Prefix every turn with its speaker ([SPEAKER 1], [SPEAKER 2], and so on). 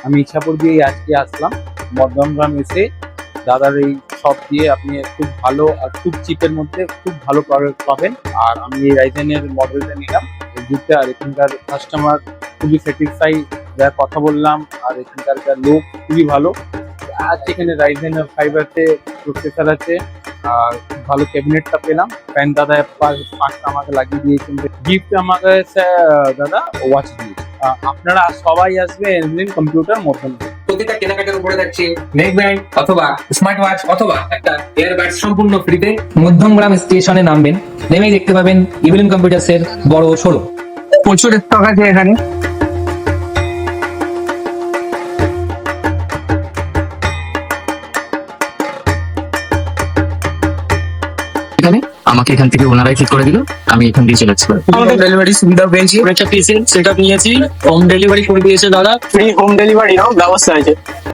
[SPEAKER 1] আমি ইচ্ছাপুর দিয়ে আজকে আসলাম। বর্ধমান এসে দাদার এই শপ দিয়ে আপনি খুব ভালো আর খুব চিপের মধ্যে খুব ভালো প্রোডাক্ট পাবেন। আর আমি এই রাইজেনের মডেলটা নিলাম এই যুগতে। আর এখানকার কাস্টমার খুবই স্যাটিসফাই, যা কথা বললাম, আর এখানকার লোক খুবই ভালো। আর এখানে রাইজেন ফাইবারতে প্রসেসর আছে, আর খুব ভালো ক্যাবিনেটটা পেলাম। ফ্যান দাদা পাঁচটা আমাকে লাগিয়ে দিয়েছেন। গিফট আমাকে দাদা ওয়াচ দিয়েছে। আপনারা সবাই আসবে এনজিন কম্পিউটার মতন।
[SPEAKER 2] প্রতিটা কেনাকাটার উপরে থাকছে নেক ব্যান্ড অথবা স্মার্ট ওয়াচ অথবা একটা এয়ারবাড সম্পূর্ণ ফ্রিতে।
[SPEAKER 3] মধ্যমগ্রাম স্টেশনে নামবেন, নেমেই দেখতে পাবেন ইভিলিন কম্পিউটার্স এর বড় শোরুম।
[SPEAKER 2] প্রচুর স্টক আছে এখানে।
[SPEAKER 3] এখানে আমাকে এখান থেকে ওনারাই ঠিক করে দিল, আমি এখান দিয়ে চলে যাচ্ছি।
[SPEAKER 2] আমাদের ডেলিভারি সুবিধা পেয়েছি,
[SPEAKER 3] একটা পিসের সেটআপ নিয়েছি, হোম ডেলিভারি করে দিয়েছে দাদা।
[SPEAKER 2] ফ্রি হোম ডেলিভারি ব্যবস্থা আছে।